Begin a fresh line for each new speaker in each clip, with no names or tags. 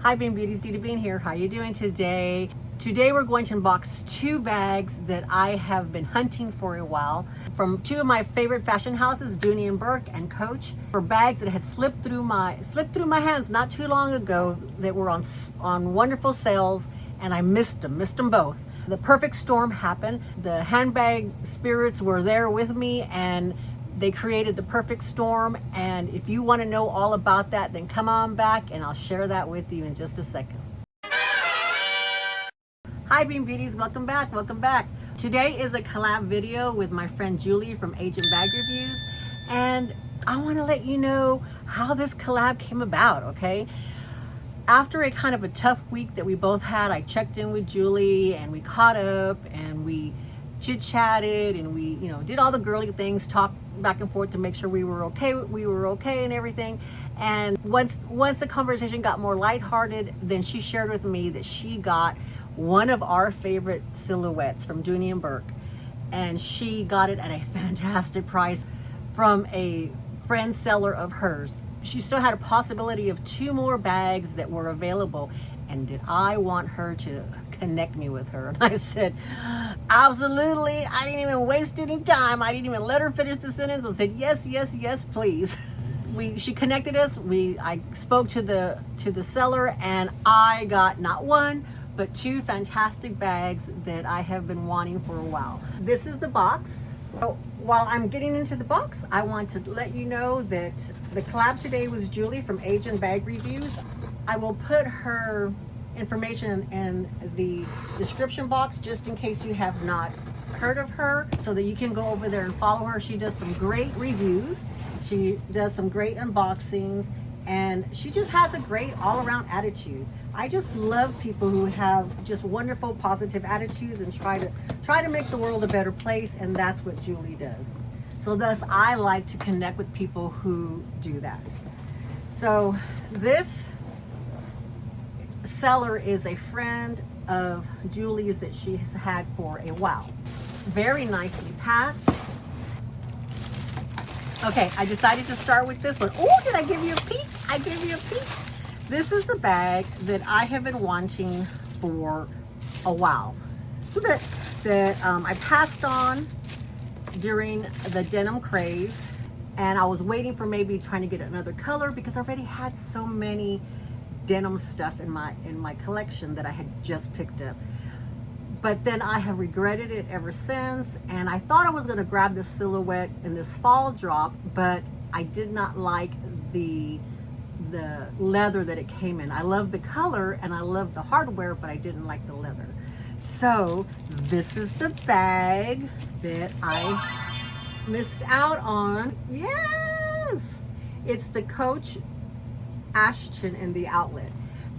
Hi Beanbeauti, Dooney Bean here. How you doing today? Today we're going to unbox two bags that I have been hunting for a while from two of my favorite fashion houses, Dooney Bourke and Coach. For bags that had slipped through my hands not too long ago that were on wonderful sales, and I missed them both. The perfect storm happened. The handbag spirits were there with me and they created the perfect storm. And if you want to know all about that, then come on back and I'll share that with you in just a second. Hi Beanbeauties, welcome back. Today is a collab video with my friend Julie from Handbag Reviews, and I want to let you know how this collab came about, okay? After a kind of a tough week that we both had, I checked in with Julie and we caught up and we chit-chatted and we, did all the girly things, talked back and forth to make sure we were okay and everything. And once the conversation got more lighthearted, then she shared with me that she got one of our favorite silhouettes from Dooney Bourke, and she got it at a fantastic price from a friend seller of hers. She still had a possibility of two more bags that were available, and did I want her to connect me with her? And I said, absolutely. I didn't even waste any time. I didn't even let her finish the sentence. I said, yes, please. She connected us. I spoke to the seller, and I got not one, but two fantastic bags that I have been wanting for a while. This is the box. So while I'm getting into the box, I want to let you know that the collab today was Julie from Handbag Reviews. I will put her information in the description box just in case you have not heard of her, so that you can go over there and follow her. She does some great reviews. She does some great unboxings, and she just has a great all-around attitude. I just love people who have just wonderful positive attitudes and try to make the world a better place, and that's what Julie does. So thus I like to connect with people who do that. So this seller is a friend of Julie's that she has had for a while. Very nicely packed. Okay, I decided to start with this one. Oh, did I give you a peek? I gave you a peek. This is the bag that I have been wanting for a while. That I passed on during the denim craze, and I was waiting for maybe trying to get another color because I already had so many denim stuff in my collection that I had just picked up. But then I have regretted it ever since, and I thought I was going to grab this silhouette in this fall drop, but I did not like the leather that it came in. I love the color and I love the hardware, but I didn't like the leather. So this is the bag that I missed out on. Yes, it's the Coach Ashton in the outlet.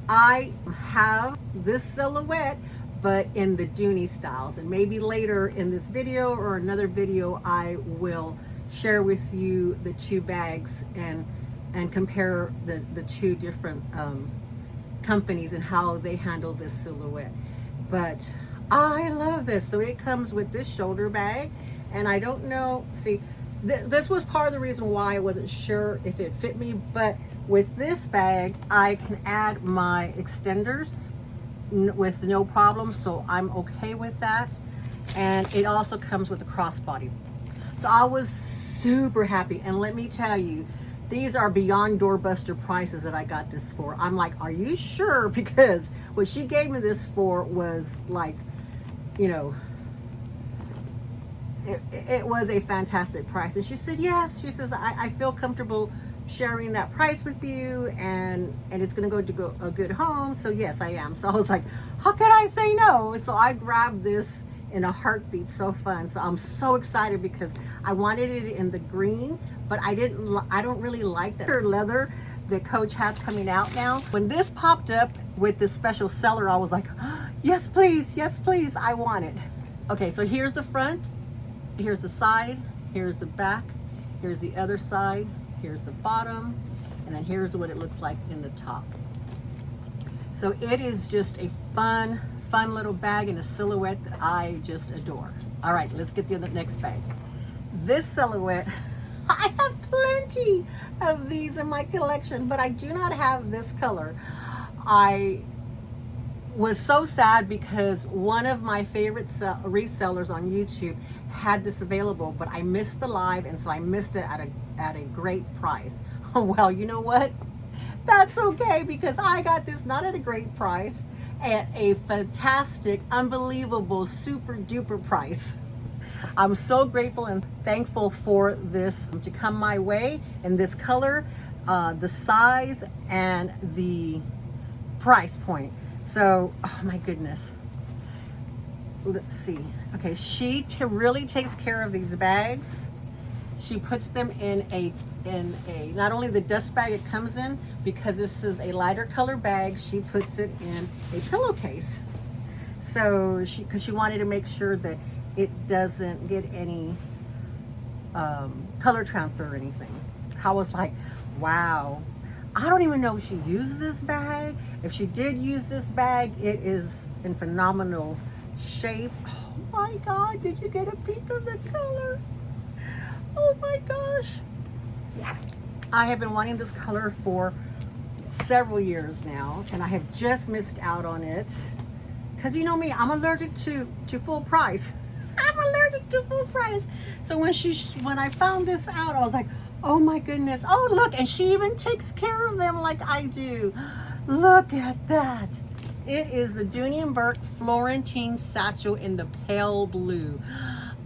I have this silhouette, but in the Dooney styles, and maybe later in this video or another video I will share with you the two bags and compare the two different companies and how they handle this silhouette. But I love this. So it comes with this shoulder bag, and I don't know, see, this was part of the reason why I wasn't sure if it fit me, but with this bag I can add my extenders with no problem, so I'm okay with that. And it also comes with a crossbody. So I was super happy, and let me tell you, these are beyond doorbuster prices that I got this for. I'm like, are you sure? Because what she gave me this for was like, it was a fantastic price. And she said, yes, she says, I feel comfortable sharing that price with you, and it's going to go a good home. So yes, I am. So I was like, how could I say no? So I grabbed this in a heartbeat. So fun. So I'm so excited because I wanted it in the green, but I don't really like the leather that Coach has coming out now. When this popped up with this special seller, I was like, oh, yes please, I want it. Okay, so here's the front, here's the side, here's the back, here's the other side, here's the bottom, and then here's what it looks like in the top. So it is just a fun little bag and a silhouette that I just adore. All right, let's get to the next bag. This silhouette, I have plenty of these in my collection, but I do not have this color. I was so sad because one of my favorite resellers on YouTube had this available, but I missed the live, and so I missed it at a great price. Well, you know what? That's okay, because I got this not at a great price, at a fantastic, unbelievable, super duper price. I'm so grateful and thankful for this to come my way in this color, the size, and the price point. So, oh my goodness. Let's see. Okay, she really takes care of these bags. She puts them in a not only the dust bag it comes in, because this is a lighter color bag, she puts it in a pillowcase. So because she wanted to make sure that it doesn't get any color transfer or anything. I was like, wow. I don't even know if she used this bag. If she did use this bag, it is in phenomenal shape. Oh my God, did you get a peek of the color? Oh my gosh. I have been wanting this color for several years now, and I have just missed out on it. Because you know me, I'm allergic to full price. I'm allergic to full price. So when I found this out, I was like, oh my goodness. Oh look, and she even takes care of them like I do. Look at that. It is the Dooney Bourke Florentine Satchel in the pale blue.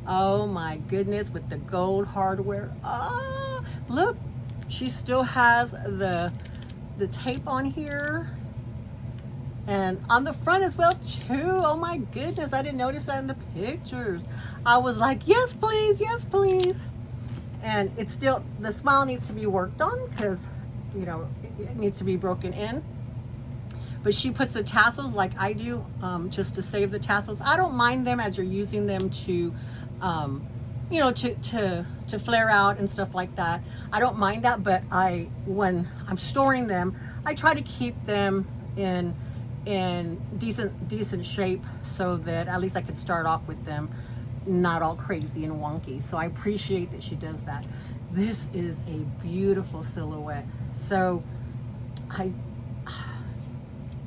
Oh my goodness, with the gold hardware. Oh, look, she still has the tape on here. And on the front as well too. Oh my goodness, I didn't notice that in the pictures. I was like, yes please, yes please. And it's still, the smile needs to be worked on, because you know it needs to be broken in. But she puts the tassels like I do, just to save the tassels. I don't mind them as you're using them to, you know, to flare out and stuff like that. I don't mind that, but when I'm storing them, I try to keep them in decent shape, so that at least I could start off with them not all crazy and wonky. So I appreciate that she does that. This is a beautiful silhouette. So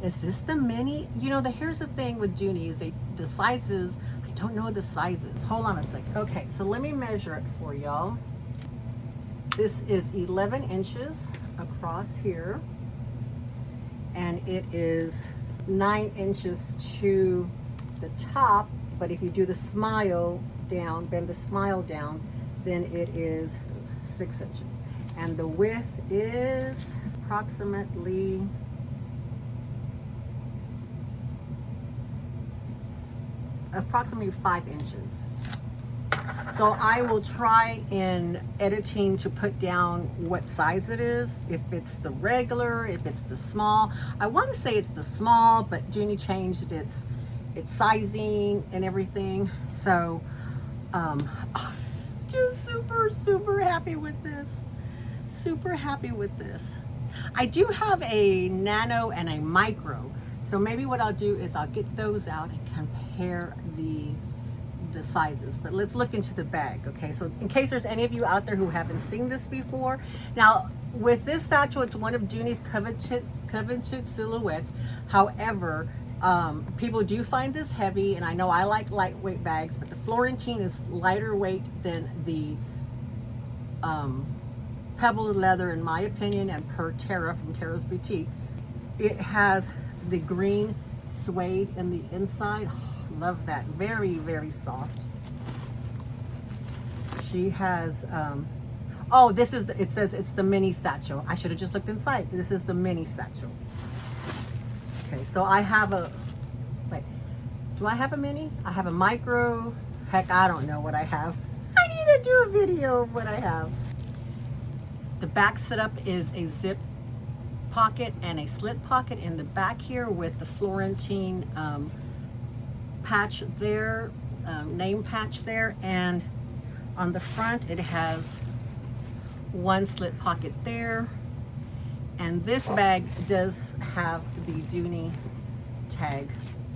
is this the mini? You know, here's the thing with Dooney is the sizes, I don't know the sizes. Hold on a second. Okay, so let me measure it for y'all. This is 11 inches across here, and it is 9 inches to the top. But if you do the smile down, bend the smile down, then it is 6 inches. And the width is approximately approximately 5 inches. So I will try in editing to put down what size it is, if it's the regular, if it's the small. I want to say it's the small, but Dooney changed its sizing and everything. So just super happy with this. Super happy with this. I do have a nano and a micro, so maybe what I'll do is I'll get those out and compare the sizes. But let's look into the bag. Okay, so in case there's any of you out there who haven't seen this before, now with this satchel, it's one of Dooney's coveted silhouettes. However, people do find this heavy, and I know I like lightweight bags, but the Florentine is lighter weight than the pebbled leather, in my opinion, and per Tara from Tara's Boutique. It has the green suede in the inside. Oh, love that. Very soft. She has oh, this is it says it's the mini satchel. I should have just looked inside. This is the mini satchel. Okay, so I have wait, do I have a mini? I have a micro. Heck, I don't know what I have. I need to do a video of what I have. The back setup is a zip pocket and a slit pocket in the back here, with the Florentine patch there, name patch there, and on the front it has one slit pocket there. And this bag does have the Dooney tag.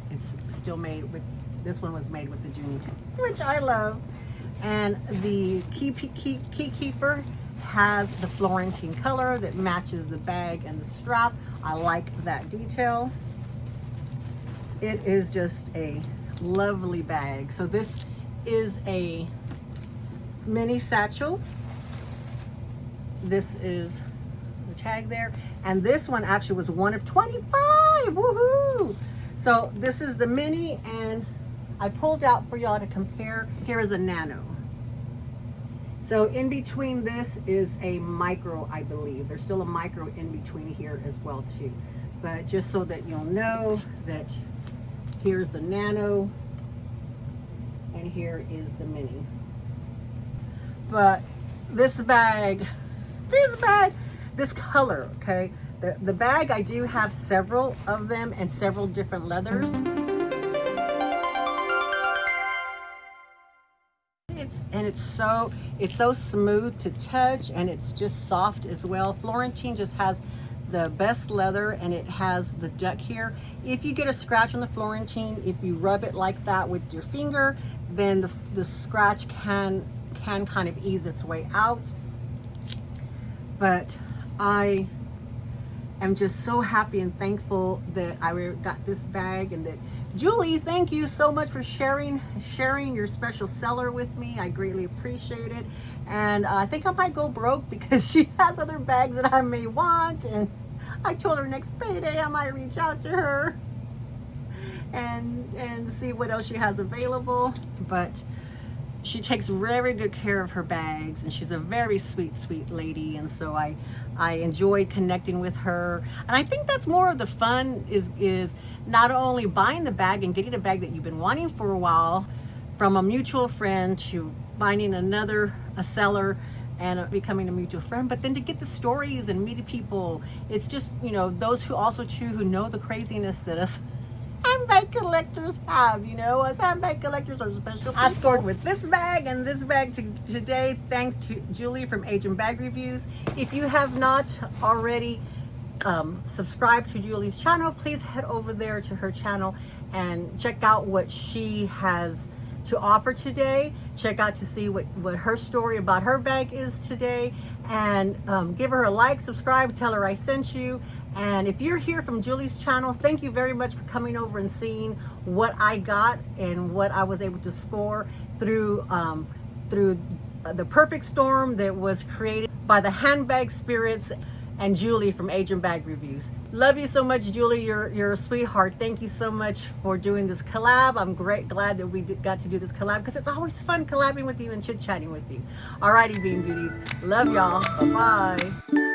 It's still made with, this one was made with the Dooney tag, which I love. And the key keeper has the Florentine color that matches the bag and the strap. I like that detail. It is just a lovely bag. So this is a mini satchel. This is the tag there. And this one actually was one of 25. Woohoo! So this is the mini, and I pulled out for y'all to compare. Here is a nano. So in between this is a micro, I believe. There's still a micro in between here as well too. But just so that you'll know that here's the nano and here is the mini. But this bag, this color, okay? The bag, I do have several of them and several different leathers. It's so smooth to touch, and it's just soft as well. Florentine just has the best leather, and it has the duck here. If you get a scratch on the Florentine, if you rub it like that with your finger, then the scratch can kind of ease its way out. But I am just so happy and thankful that I got this bag, and that Julie, thank you so much for sharing your special seller with me. I greatly appreciate it. And I think I might go broke because she has other bags that I may want, and I told her next payday I might reach out to her and see what else she has available. But she takes very good care of her bags, and she's a very sweet lady, and so I enjoyed connecting with her. And I think that's more of the fun, is not only buying the bag and getting a bag that you've been wanting for a while from a mutual friend, to finding a seller and becoming a mutual friend, but then to get the stories and meet people. It's just, you know, those who also too who know the craziness that us handbag collectors have. You know, us handbag collectors are special people. I scored with this bag and this bag today, thanks to Julie from Agent Bag Reviews. If you have not already subscribed to Julie's channel, please head over there to her channel and check out what she has to offer today. Check out to see what her story about her bag is today, and give her a like, subscribe, tell her I sent you. And if you're here from Julie's channel, thank you very much for coming over and seeing what I got and what I was able to score through the perfect storm that was created by the handbag spirits and Julie from Agent Bag Reviews. Love you so much, Julie. You're a sweetheart. Thank you so much for doing this collab. I'm glad that we got to do this collab, because it's always fun collabing with you and chit-chatting with you. Alrighty, Bean Beauties. Love y'all. Bye-bye.